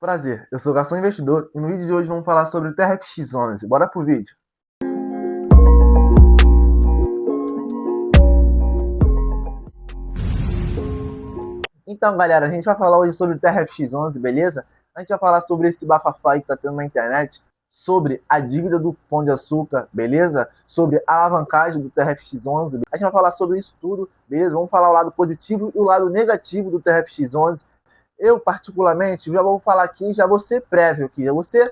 Prazer, eu sou o Garçom Investidor e no vídeo de hoje vamos falar sobre o TRFX11. Bora pro vídeo. Então, galera, a gente vai falar hoje sobre o TRFX11, beleza? A gente vai falar sobre esse bafafá que tá tendo na internet, sobre a dívida do Pão de Açúcar, beleza? Sobre a alavancagem do TRFX11. A gente vai falar sobre isso tudo, beleza? Vamos falar o lado positivo e o lado negativo do TRFX11. Eu, particularmente, já vou falar aqui, já vou ser prévio aqui, já vou ser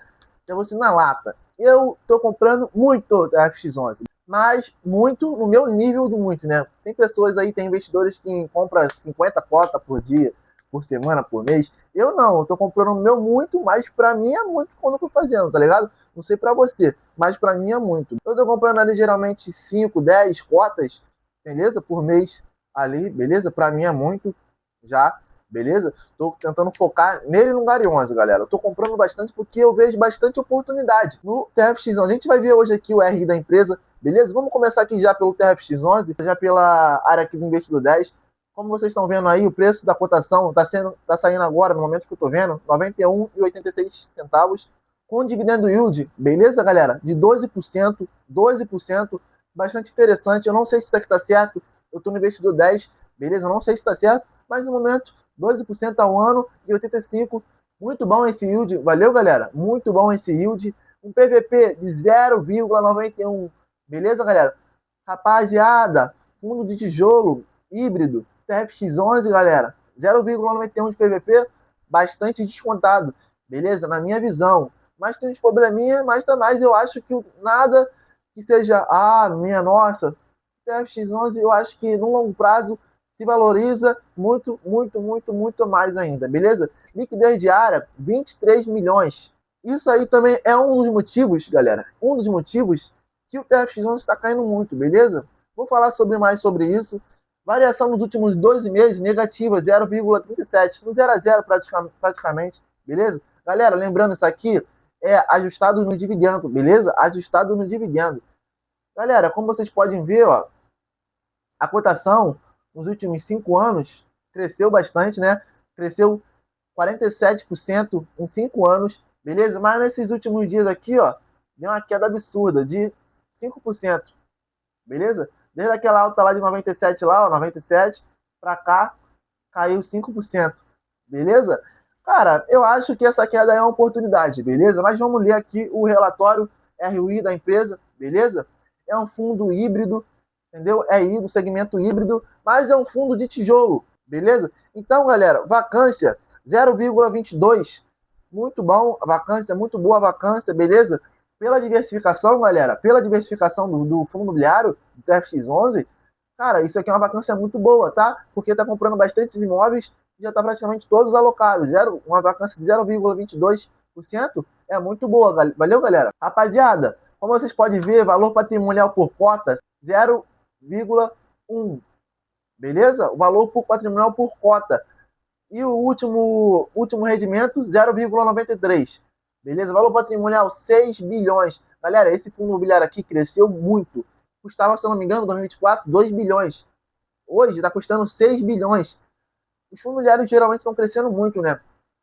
na lata. Eu tô comprando muito TRFX11, mas muito no meu nível de muito, né? Tem pessoas aí, tem investidores que compram 50 cotas por dia, por semana, por mês. Eu não, eu tô comprando no meu muito, mas pra mim é muito quando eu tô fazendo, tá ligado? Não sei pra você, mas pra mim é muito. Eu tô comprando ali geralmente 5, 10 cotas, beleza? Por mês ali, beleza? Pra mim é muito já. Beleza? Tô tentando focar nele no Gary 11, galera. Eu tô comprando bastante porque eu vejo bastante oportunidade no TRFX11. A gente vai ver hoje aqui o RI da empresa, beleza? Vamos começar aqui já pelo TRFX11, já pela área aqui do Investidor 10. Como vocês estão vendo aí, o preço da cotação tá saindo agora, no momento que eu tô vendo, R$ 91,86, com dividendo yield, beleza, galera? De 12%, 12%, bastante interessante. Eu não sei se isso aqui tá certo, eu tô no Investidor 10, beleza? Eu não sei se tá certo, mas no momento 12% ao ano e 85%. Muito bom esse yield. Valeu, galera? Muito bom esse yield. Um PVP de 0,91. Beleza, galera? Rapaziada, fundo de tijolo híbrido TFX11, galera. 0,91 de PVP, bastante descontado. Beleza? Na minha visão. Mas tem uns probleminha, mas também eu acho que nada que seja, minha nossa, TFX11 eu acho que no longo prazo se valoriza muito, muito, muito, muito mais ainda, beleza? Liquidez diária, 23 milhões. Isso aí também é um dos motivos, galera, um dos motivos que o TRFX11 está caindo muito, beleza? Vou falar mais sobre isso. Variação nos últimos 12 meses, negativa, 0,37, no 0 a 0 praticamente, beleza? Galera, lembrando, isso aqui é ajustado no dividendo, beleza? Ajustado no dividendo. Galera, como vocês podem ver, ó, a cotação nos últimos 5 anos cresceu bastante, né? Cresceu 47% em 5 anos, beleza? Mas nesses últimos dias aqui, ó, deu uma queda absurda de 5%, beleza? Desde aquela alta lá de 97 lá, ó, 97 para cá, caiu 5%, beleza? Cara, eu acho que essa queda é uma oportunidade, beleza? Mas vamos ler aqui o relatório ROI da empresa, beleza? É um fundo híbrido, entendeu? É do segmento híbrido, mas é um fundo de tijolo, beleza? Então, galera, vacância 0,22, muito bom, a vacância, muito boa a vacância, beleza? Pela diversificação, galera, pela diversificação do fundo imobiliário, do TFX11, cara, isso aqui é uma vacância muito boa, tá? Porque tá comprando bastantes imóveis e já tá praticamente todos alocados. Uma vacância de 0,22% é muito boa, valeu, galera? Rapaziada, como vocês podem ver, valor patrimonial por cota, 0,1, beleza? O valor por patrimonial por cota. E o último rendimento, 0,93, beleza? Valor patrimonial, 6 bilhões. Galera, esse fundo imobiliário aqui cresceu muito. Custava, se eu não me engano, em 2024, 2 bilhões. Hoje está custando 6 bilhões. Os fundos imobiliários geralmente estão crescendo muito, né?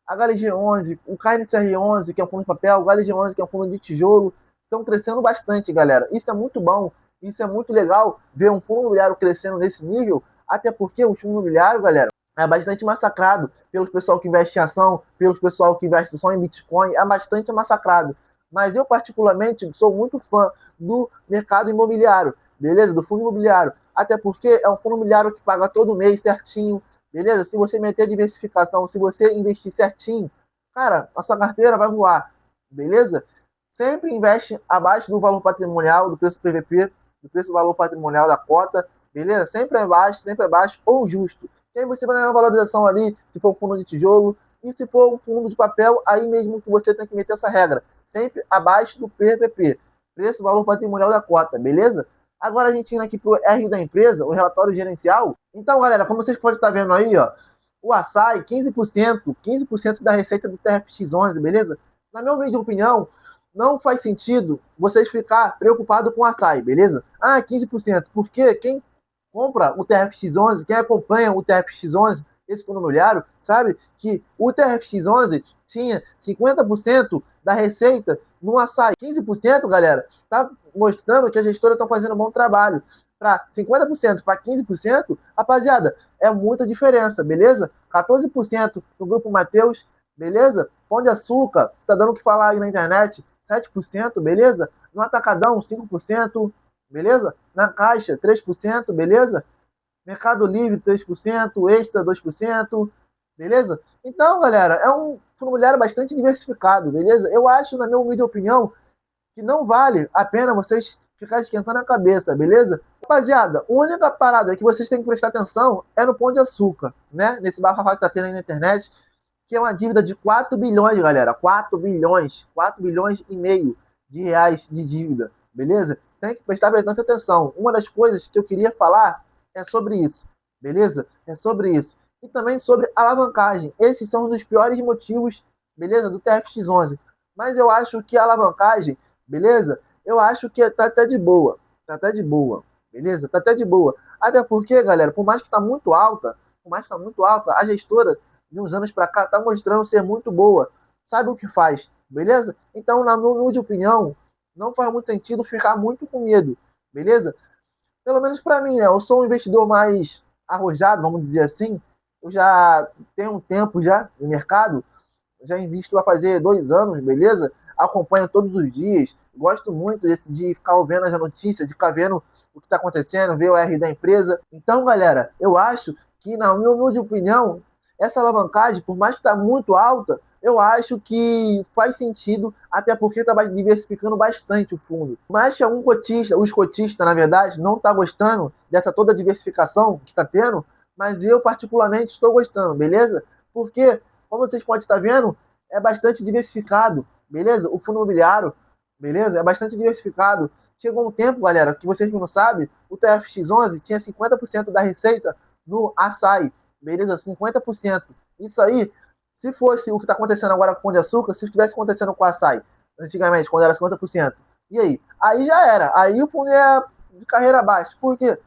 A HLG11, o KNCR11, que é um fundo de papel, o HLG11, que é um fundo de tijolo, estão crescendo bastante, galera. Isso é muito bom. Isso é muito legal ver um fundo imobiliário crescendo nesse nível, até porque o fundo imobiliário, galera, é bastante massacrado pelo pessoal que investe em ação, pelo pessoal que investe só em Bitcoin, é bastante massacrado. Mas eu, particularmente, sou muito fã do mercado imobiliário, beleza? Do fundo imobiliário. Até porque é um fundo imobiliário que paga todo mês certinho, beleza? Se você meter diversificação, se você investir certinho, cara, a sua carteira vai voar, beleza? Sempre investe abaixo do valor patrimonial, do preço PVP, do preço valor patrimonial da cota, beleza? Sempre abaixo ou justo. E aí você vai ganhar uma valorização ali, se for um fundo de tijolo, e se for um fundo de papel, aí mesmo que você tem que meter essa regra. Sempre abaixo do PVP, preço valor patrimonial da cota, beleza? Agora a gente indo aqui para o R da empresa, o relatório gerencial. Então, galera, como vocês podem estar vendo aí, ó, o açaí, 15% da receita do TRFX11, beleza? Na minha humilde opinião, não faz sentido vocês ficar preocupados com o açaí, beleza? 15%, porque quem compra o TRFX11, quem acompanha o TRFX11, esse fundo imobiliário, sabe que o TRFX11 tinha 50% da receita no açaí. 15%, galera, tá mostrando que as gestoras estão fazendo um bom trabalho. Para 50% para 15%, rapaziada, é muita diferença, beleza? 14% no Grupo Mateus, beleza? Pão de Açúcar, que tá dando o que falar aí na internet, 7%, beleza? No Atacadão, 5%, beleza? Na Caixa, 3%, beleza? Mercado Livre, 3%, Extra, 2%, beleza? Então, galera, é um fundo imobiliário bastante diversificado, beleza? Eu acho, na minha humilde opinião, que não vale a pena vocês ficarem esquentando a cabeça, beleza? Rapaziada, a única parada que vocês têm que prestar atenção é no Pão de Açúcar, né? Nesse bafafá que tá tendo aí na internet, que é uma dívida de 4 bilhões, galera. 4 bilhões, 4 bilhões e meio de reais de dívida, beleza? Tem que prestar bastante atenção. Uma das coisas que eu queria falar é sobre isso, beleza? É sobre isso. E também sobre alavancagem. Esses são um dos piores motivos, beleza? Do TFX11. Mas eu acho que a alavancagem, beleza? Eu acho que tá até de boa. Tá até de boa, beleza? Tá até de boa. Até porque, galera, por mais que tá muito alta, a gestora de uns anos para cá tá mostrando ser muito boa. Sabe o que faz, beleza? Então, na minha humilde opinião, não faz muito sentido ficar muito com medo, beleza? Pelo menos para mim, né? Eu sou um investidor mais arrojado, vamos dizer assim. Eu já tenho um tempo já no mercado, já invisto a fazer 2 anos, beleza? Acompanho todos os dias, gosto muito de ficar vendo as notícias, de ficar vendo o que está acontecendo, ver o R da empresa. Então, galera, eu acho que, na minha humilde opinião, essa alavancagem, por mais que está muito alta, eu acho que faz sentido, até porque está diversificando bastante o fundo. Mas que algum cotista, os cotistas, na verdade, não está gostando dessa toda diversificação que está tendo, mas eu, particularmente, estou gostando, beleza? Porque, como vocês podem estar vendo, é bastante diversificado, beleza? O fundo imobiliário, beleza? É bastante diversificado. Chegou um tempo, galera, que vocês não sabem, o TFX11 tinha 50% da receita no açaí, beleza? 50%. Isso aí, se fosse o que está acontecendo agora com o Pão de Açúcar, se estivesse acontecendo com o açaí, antigamente, quando era 50%, e aí? Aí já era. Aí o fundo é de carreira abaixo. Por quê?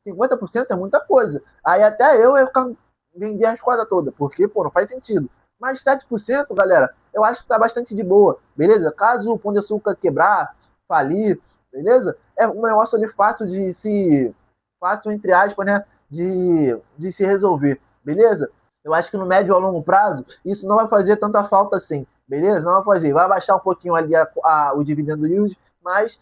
50% é muita coisa. Aí até eu ia ficar vender as coisas todas, porque, pô, não faz sentido. Mas 7%, galera, eu acho que tá bastante de boa, beleza? Caso o Pão de Açúcar quebrar, falir, beleza? É um negócio ali fácil fácil, entre aspas, né? De se resolver, beleza? Eu acho que no médio ou longo prazo, isso não vai fazer tanta falta assim, beleza? Não vai fazer. Vai baixar um pouquinho ali o dividendo yield, mas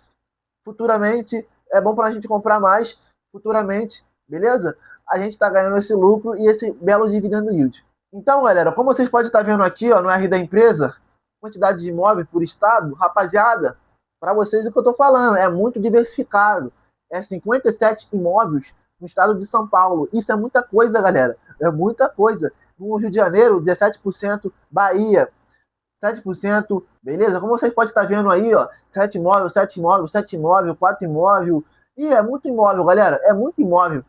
futuramente é bom para a gente comprar mais, futuramente, beleza? A gente está ganhando esse lucro e esse belo dividendo yield. Então, galera, como vocês podem estar vendo aqui, ó, no R da empresa, quantidade de imóveis por estado, rapaziada, para vocês o que eu estou falando, é muito diversificado. É 57 imóveis no estado de São Paulo. Isso é muita coisa, galera. É muita coisa. No Rio de Janeiro, 17%, Bahia, 7%, beleza? Como vocês podem estar vendo aí, ó, 7 imóveis, 7 imóveis, 7 imóveis, 4 imóveis. E é muito imóvel, galera. É muito imóvel.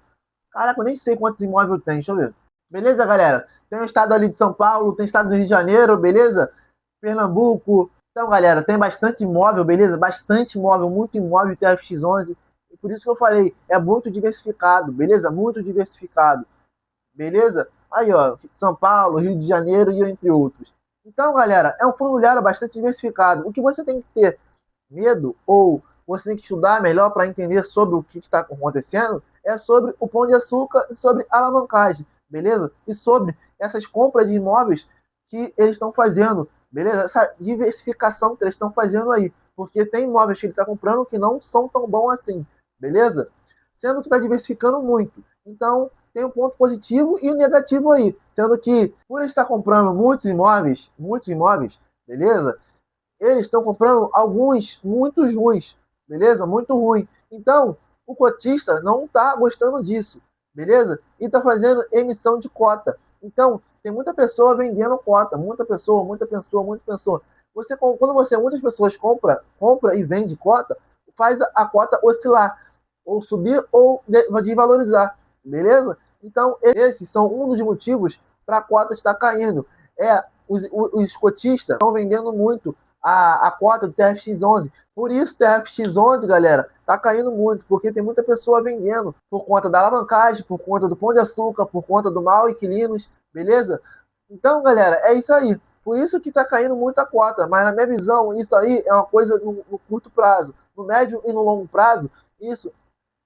Caraca, eu nem sei quantos imóveis tem. Deixa eu ver. Beleza, galera? Tem o estado ali de São Paulo, tem o estado do Rio de Janeiro, beleza? Pernambuco. Então, galera, tem bastante imóvel, beleza? Bastante imóvel, muito imóvel TFX11. E por isso que eu falei, é muito diversificado, beleza? Muito diversificado. Beleza? Aí, ó, São Paulo, Rio de Janeiro e entre outros. Então, galera, é um fundo imobiliário bastante diversificado. O que você tem que ter medo ou você tem que estudar melhor para entender sobre o que está acontecendo é sobre o Pão de Açúcar e sobre a alavancagem, beleza? E sobre essas compras de imóveis que eles estão fazendo, beleza? Essa diversificação que eles estão fazendo aí. Porque tem imóveis que ele está comprando que não são tão bons assim, beleza? Sendo que está diversificando muito. Então, tem um ponto positivo e um negativo aí. Sendo que, por estar comprando muitos imóveis, beleza? Eles estão comprando alguns muito ruins, beleza? Muito ruim. Então, o cotista não está gostando disso, beleza? E está fazendo emissão de cota. Então, tem muita pessoa vendendo cota, muita pessoa. Muitas pessoas compra e vende cota, faz a cota oscilar, ou subir ou desvalorizar, beleza? Então, esses são um dos motivos para a cota estar caindo. Os cotistas estão vendendo muito a cota do TFX11. Por isso, o TFX11, galera, tá caindo muito, porque tem muita pessoa vendendo por conta da alavancagem, por conta do Pão de Açúcar, por conta do mal inquilinos, beleza? Então, galera, é isso aí. Por isso que está caindo muita cota, mas na minha visão, isso aí é uma coisa no curto prazo. No médio e no longo prazo, isso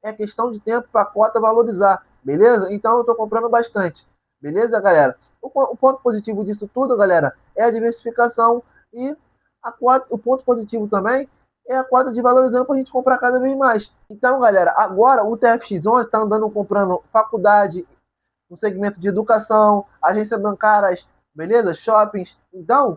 é questão de tempo para a cota valorizar, beleza? Então eu estou comprando bastante, beleza, galera? O ponto positivo disso tudo, galera, é a diversificação e o ponto positivo também é a cota de valorizando para a gente comprar cada vez mais. Então, galera, agora o TFX11 está andando comprando faculdade, no segmento de educação, agências bancárias, beleza? Shoppings. Então,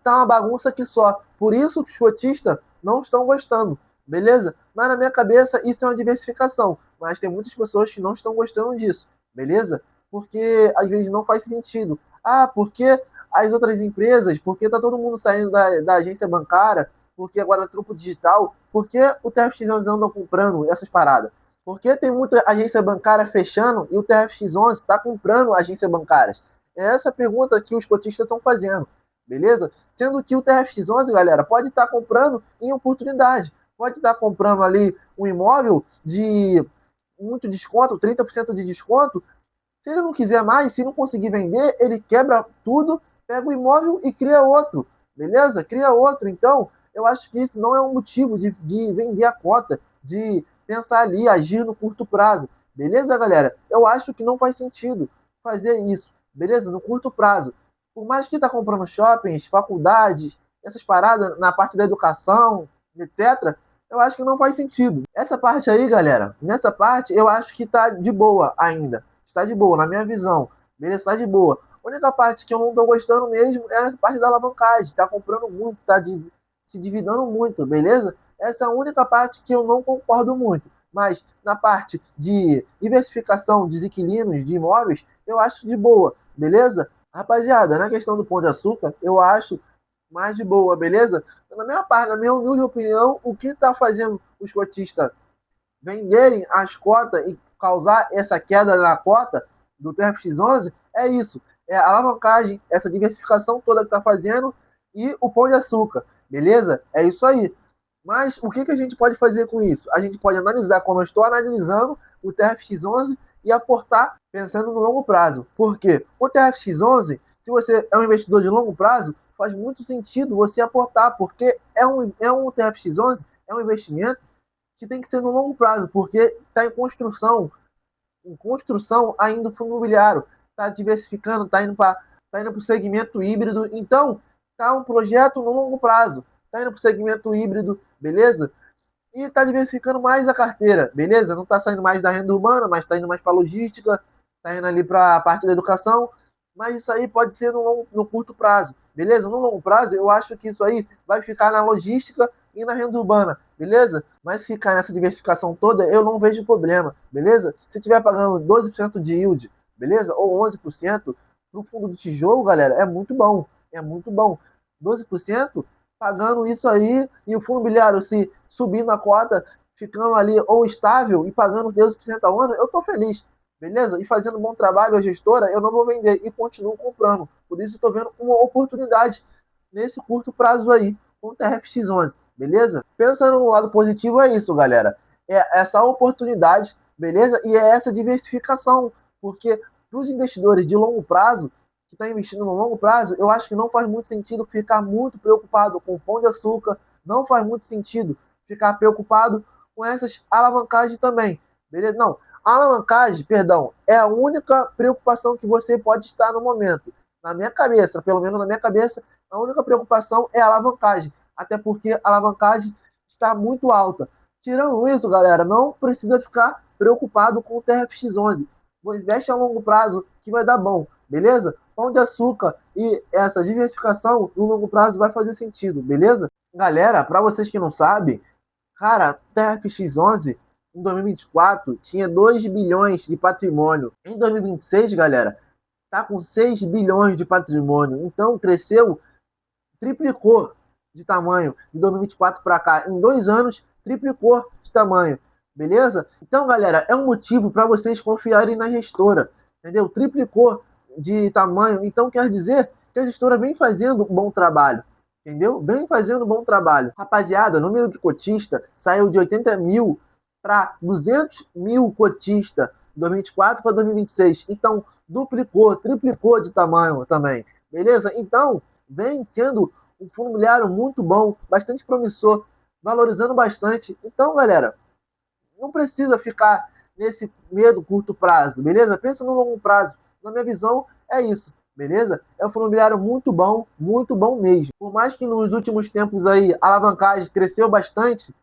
tá uma bagunça aqui só. Por isso que os cotistas não estão gostando, beleza? Mas na minha cabeça isso é uma diversificação. Mas tem muitas pessoas que não estão gostando disso, beleza? Porque às vezes não faz sentido. Ah, porque as outras empresas, porque tá todo mundo saindo da agência bancária, porque agora é truco digital, porque o TFX andam comprando essas paradas? Porque tem muita agência bancária fechando e o TFX11 está comprando agências bancárias? É essa pergunta que os cotistas estão fazendo, beleza? Sendo que o TFX11, galera, pode estar comprando em oportunidade. Pode estar comprando ali um imóvel de muito desconto, 30% de desconto. Se ele não quiser mais, se não conseguir vender, ele quebra tudo, pega o imóvel e cria outro, beleza? Cria outro. Então, eu acho que isso não é um motivo de vender a cota, de pensar ali, agir no curto prazo. Beleza, galera? Eu acho que não faz sentido fazer isso, beleza? No curto prazo. Por mais que tá comprando shoppings, faculdades, essas paradas na parte da educação, etc., eu acho que não faz sentido. Essa parte aí, galera, nessa parte eu acho que tá de boa ainda. Está de boa, na minha visão. Beleza? Está de boa. A única parte que eu não tô gostando mesmo é a parte da alavancagem. Tá comprando muito, se dividando muito, beleza? Essa é a única parte que eu não concordo muito. Mas na parte de diversificação de inquilinos, de imóveis, eu acho de boa, beleza? Rapaziada, na questão do Pão de Açúcar, eu acho mais de boa, beleza? Então, na minha parte, na minha humilde opinião, o que está fazendo os cotistas venderem as cotas e causar essa queda na cota do TFX11 é isso. É a alavancagem, essa diversificação toda que está fazendo e o Pão de Açúcar, beleza? É isso aí. Mas o que a gente pode fazer com isso? A gente pode analisar, como eu estou analisando, o TFX11 e aportar pensando no longo prazo. Por quê? O TFX11, se você é um investidor de longo prazo, faz muito sentido você aportar, porque é um TFX11, é um investimento que tem que ser no longo prazo, porque está em construção ainda o fundo imobiliário, está diversificando, tá indo para o segmento híbrido, então tá um projeto no longo prazo, tá indo para o segmento híbrido, beleza? E está diversificando mais a carteira, beleza? Não está saindo mais da renda urbana, mas está indo mais para a logística, está indo ali para a parte da educação, mas isso aí pode ser no curto prazo, beleza? No longo prazo, eu acho que isso aí vai ficar na logística e na renda urbana, beleza? Mas ficar nessa diversificação toda, eu não vejo problema, beleza? Se tiver pagando 12% de yield, beleza? Ou 11% para o fundo do tijolo, galera, é muito bom, é muito bom. 12% pagando isso aí e o fundo imobiliário se subindo a cota, ficando ali ou estável e pagando 12% ao ano, eu tô feliz, beleza? E fazendo um bom trabalho a gestora, eu não vou vender e continuo comprando. Por isso estou vendo uma oportunidade nesse curto prazo aí com o TRFX11, beleza? Pensando no lado positivo é isso, galera. É essa oportunidade, beleza? E é essa diversificação, porque para os investidores de longo prazo, que está investindo no longo prazo, eu acho que não faz muito sentido ficar muito preocupado com o Pão de Açúcar, não faz muito sentido ficar preocupado com essas alavancagens também, beleza? Não, a alavancagem, perdão, é a única preocupação que você pode estar no momento. Na minha cabeça, pelo menos na minha cabeça, a única preocupação é a alavancagem, até porque a alavancagem está muito alta. Tirando isso, galera, não precisa ficar preocupado com o TRFX11. Investe a longo prazo que vai dar bom, beleza? Pão de Açúcar e essa diversificação no longo prazo vai fazer sentido, beleza? Galera, para vocês que não sabem, cara, TFX11 em 2024 tinha 2 bilhões de patrimônio. Em 2026, galera, tá com 6 bilhões de patrimônio. Então cresceu, triplicou de tamanho de 2024 para cá. Em 2 anos, triplicou de tamanho. Beleza? Então, galera, é um motivo para vocês confiarem na gestora. Entendeu? Triplicou de tamanho. Então, quer dizer que a gestora vem fazendo um bom trabalho. Entendeu? Vem fazendo um bom trabalho. Rapaziada, o número de cotista saiu de 80 mil para 200 mil cotistas 2024 para 2026. Então, duplicou, triplicou de tamanho também, beleza? Então, vem sendo um fundo imobiliário muito bom, bastante promissor, valorizando bastante. Então, galera, não precisa ficar nesse medo curto prazo, beleza? Pensa no longo prazo. Na minha visão, é isso, beleza? É um fundo imobiliário muito bom mesmo. Por mais que nos últimos tempos aí a alavancagem cresceu bastante,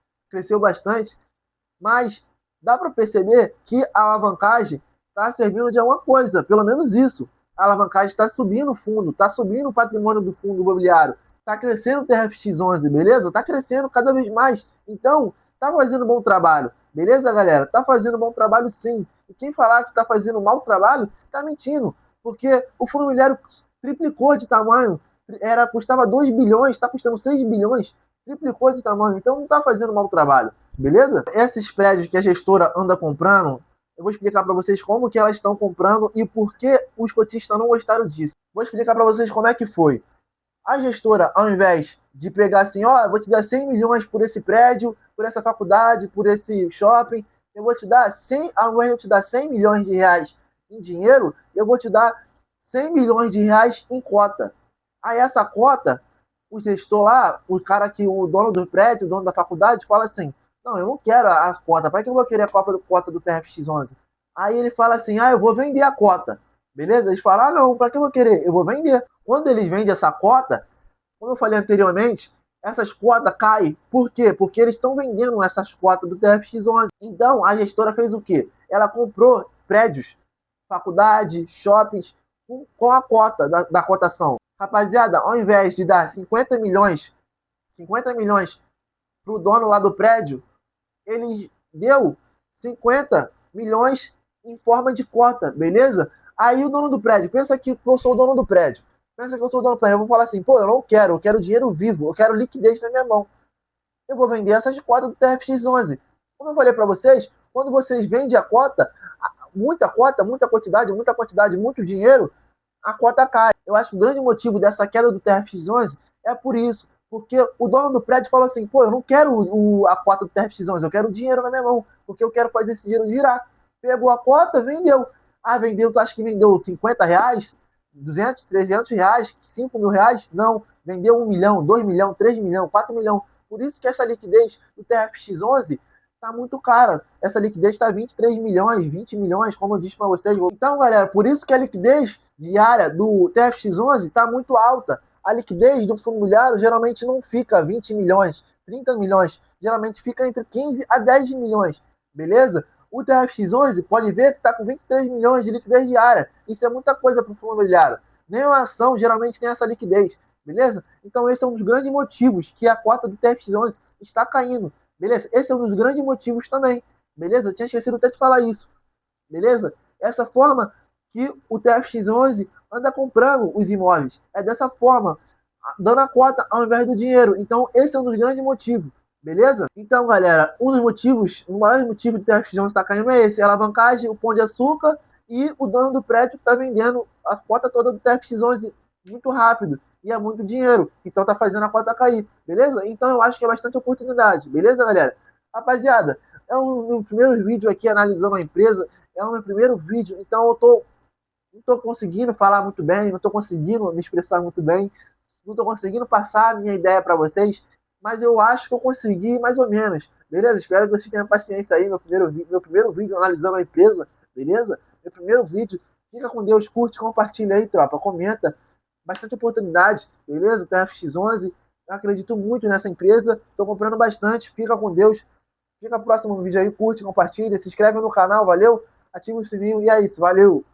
mas dá para perceber que a alavancagem está servindo de alguma coisa, pelo menos isso. A alavancagem está subindo o fundo, está subindo o patrimônio do fundo imobiliário, está crescendo o TRFX11, beleza? Está crescendo cada vez mais. Então, está fazendo um bom trabalho, beleza, galera? Está fazendo um bom trabalho sim. E quem falar que está fazendo um mau trabalho, está mentindo, porque o fundo imobiliário triplicou de tamanho, custava 2 bilhões, está custando 6 bilhões, triplicou de tamanho, então não está fazendo um mau trabalho. Beleza? Esses prédios que a gestora anda comprando, eu vou explicar para vocês como que elas estão comprando e por que os cotistas não gostaram disso. Vou explicar para vocês como é que foi. A gestora, ao invés de pegar assim, ó, eu vou te dar 100 milhões por esse prédio, por essa faculdade, por esse shopping, eu vou te dar 100, ao invés de eu te dar 100 milhões de reais em dinheiro, eu vou te dar 100 milhões de reais em cota. Aí essa cota, o gestor lá, o dono do prédio, o dono da faculdade, fala assim, não, eu não quero a cota. Para que eu vou querer a cota do TRFX11? Aí ele fala assim, eu vou vender a cota. Beleza? Eles falam, não, para que eu vou querer? Eu vou vender. Quando eles vendem essa cota, como eu falei anteriormente, essas cotas caem. Por quê? Porque eles estão vendendo essas cotas do TRFX11. Então, a gestora fez o quê? Ela comprou prédios, faculdade, shoppings, com a cota da cotação. Rapaziada, ao invés de dar 50 milhões para o dono lá do prédio, ele deu 50 milhões em forma de cota, beleza? Aí o dono do prédio, pensa que eu sou o dono do prédio. Eu vou falar assim, pô, eu quero dinheiro vivo, eu quero liquidez na minha mão. Eu vou vender essas cotas do TRFX11. Como eu falei para vocês, quando vocês vendem a cota, muita quantidade, muito dinheiro, a cota cai. Eu acho que o grande motivo dessa queda do TRFX11 é por isso. Porque o dono do prédio falou assim, pô, eu não quero a cota do TRFX11, eu quero o dinheiro na minha mão, porque eu quero fazer esse dinheiro girar. Pegou a cota, vendeu. Vendeu, tu acha que vendeu 50 reais, 200, 300 reais, 5 mil reais? Não, vendeu 1 milhão, 2 milhões, 3 milhões, 4 milhões. Por isso que essa liquidez do TRFX11 está muito cara. Essa liquidez está 23 milhões, 20 milhões, como eu disse para vocês. Então, galera, por isso que a liquidez diária do TRFX11 está muito alta. A liquidez do fundo imobiliário geralmente não fica 20 milhões, 30 milhões, geralmente fica entre 15 a 10 milhões, beleza? O TRFX11 pode ver que está com 23 milhões de liquidez diária. Isso é muita coisa para o fundo imobiliário. Nenhuma ação geralmente tem essa liquidez, beleza? Então esse é um dos grandes motivos que a cota do TRFX11 está caindo, beleza? Esse é um dos grandes motivos também, beleza? Eu tinha esquecido até de falar isso, beleza? Essa forma que o TRFX11 anda comprando os imóveis. É dessa forma, dando a cota ao invés do dinheiro. Então, esse é um dos grandes motivos, beleza? Então, galera, o maior motivo do TRFX11 estar caindo é esse, a alavancagem, o Pão de Açúcar e o dono do prédio está vendendo a cota toda do TRFX11 muito rápido. E é muito dinheiro, então tá fazendo a cota cair, beleza? Então eu acho que é bastante oportunidade, beleza, galera? Rapaziada, é o meu primeiro vídeo aqui analisando a empresa, é o meu primeiro vídeo, então eu não estou conseguindo falar muito bem, não estou conseguindo me expressar muito bem, não estou conseguindo passar a minha ideia para vocês, mas eu acho que eu consegui mais ou menos, beleza? Espero que vocês tenham paciência aí, meu primeiro vídeo analisando a empresa, beleza? Meu primeiro vídeo, fica com Deus, curte, compartilha aí, tropa, comenta, bastante oportunidade, beleza? TRFX11, eu acredito muito nessa empresa, estou comprando bastante, fica com Deus, fica no próximo vídeo aí, curte, compartilha, se inscreve no canal, valeu? Ativa o sininho e é isso, valeu!